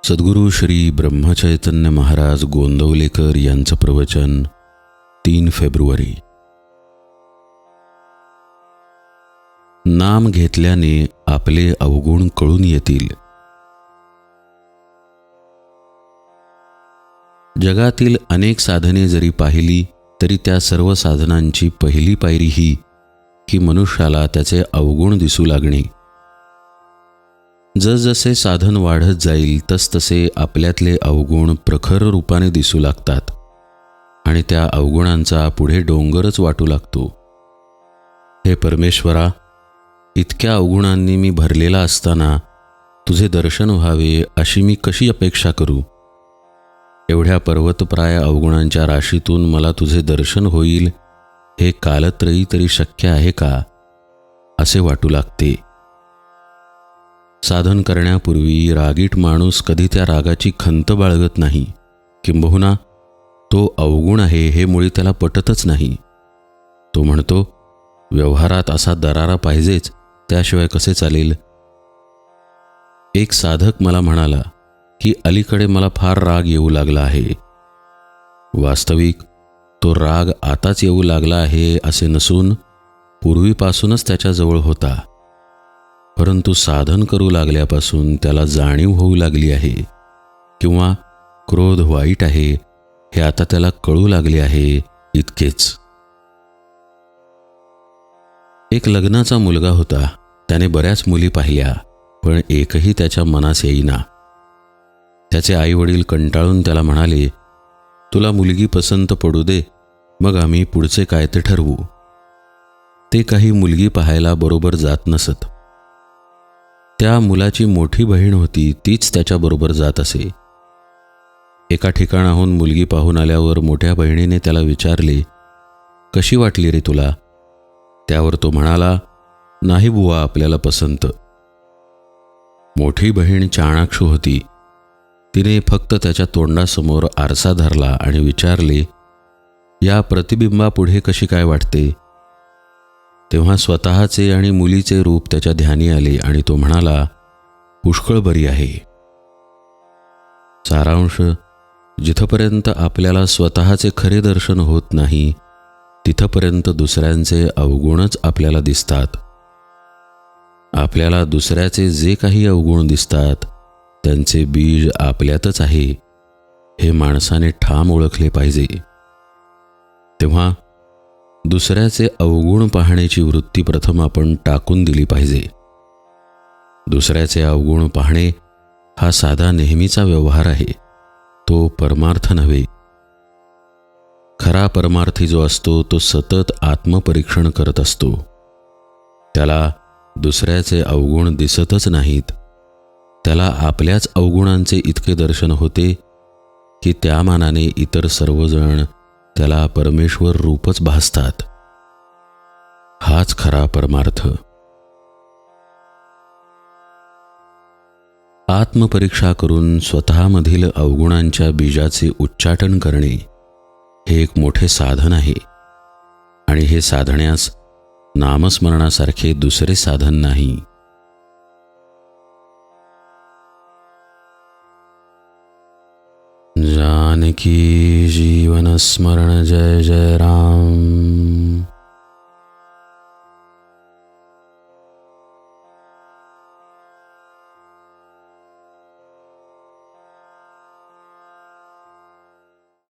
सद्गुरू श्री ब्रह्मचैतन्य महाराज गोंदवलेकर यांचं प्रवचन 3 फेब्रुवारी. नाम घेतल्याने आपले अवगुण कळून येतील. जगातील अनेक साधने जरी पाहिली तरी त्या सर्व साधनांची पहिली पायरी ही की मनुष्याला त्याचे अवगुण दिसू लागणे. जसजसे साधन वाढत जाईल तसतसे आपल्यातले अवगुण प्रखर रूपाने दिसू लागतात आणि त्या अवगुणांचा पुढे डोंगरच वाटू लागतो. हे परमेश्वरा, इतक्या अवगुणांनी मी भरलेला असताना तुझे दर्शन व्हावे अशी मी कशी अपेक्षा करू? एवढ्या पर्वतप्राय अवगुणांच्या राशीतून मला तुझे दर्शन होईल हे कालत्रयी तरी शक्य आहे का, असे वाटू लागते. साधन करण्यापूर्वी रागीट माणूस कधी त्या रागाची खंत बाळगत नाही, किंबहुना तो अवगुण आहे हे मुळी त्याला पटतच नाही. तो म्हणतो, व्यवहारात असा दरारा पाहिजेच, त्याशिवाय कसे चालेल. एक साधक मला म्हणाला की अलीकडे मला फार राग येऊ लागला आहे. वास्तविक तो राग आताच येऊ लागला आहे असे नसून पूर्वीपासूनच त्याच्याजवळ होता, परंतु साधन करू लागल्यापासून त्याला जाणीव होऊ लागली आहे, किंवा क्रोध वाईट आहे हे आता त्याला कळू लागले आहे, इतकेच. एक लग्नाचा मुलगा होता. त्याने बऱ्याच मुली पाहिल्या, पण एकही त्याच्या मनास येईना. त्याचे आईवडील कंटाळून त्याला म्हणाले, तुला मुलगी पसंत पडू दे, मग आम्ही पुढचे काय ते ठरवू. ते काही मुलगी पाहायला बरोबर जात नसत. त्या मुलाची मोठी बहीण होती, तीच त्याच्याबरोबर जात असे. एका ठिकाणाहून मुलगी पाहून आल्यावर मोठ्या बहिणीने त्याला विचारले, कशी वाटली रे तुला? त्यावर तो म्हणाला, नाही बुवा, आपल्याला पसंत. मोठी बहीण चाणाक्षू होती. तिने फक्त त्याच्या तोंडासमोर आरसा धरला आणि विचारले, या प्रतिबिंबापुढे कशी काय वाटते? तेव्हा स्वतःचे आणि मुलीचे रूप त्याच्या ध्यानी आले आणि तो म्हणाला, पुष्कळ बरी आहे. सारांश, जिथपर्यंत आपल्याला स्वतःचे खरे दर्शन होत नाही तिथपर्यंत दुसऱ्यांचे अवगुणच आपल्याला दिसतात. आपल्याला दुसऱ्याचे जे काही अवगुण दिसतात त्यांचे बीज आपल्यातच आहे हे माणसाने ठाम ओळखले पाहिजे. तेव्हा दुसऱ्याचे अवगुण पाहण्याची वृत्ती प्रथम आपण टाकून दिली पाहिजे. दुसऱ्याचे अवगुण पाहणे हा साधा नेहमीचा व्यवहार आहे, तो परमार्थ नव्हे. खरा परमार्थी जो असतो तो सतत आत्मपरीक्षण करत असतो. त्याला दुसऱ्याचे अवगुण दिसतच नाहीत. त्याला आपल्याच अवगुणांचे इतके दर्शन होते की त्या मानाने इतर सर्वजण त्याला परमेश्वर रूपच भासतात. हाच खरा परमार्थ. आत्मपरीक्षा करून स्वतःमधील अवगुणांच्या बीजाचे उच्चाटन करणे हे एक मोठे साधन आहे, आणि हे साधण्यास नामस्मरणासारखे दुसरे साधन नाही. जानकी जीवन स्मरण जय जय राम.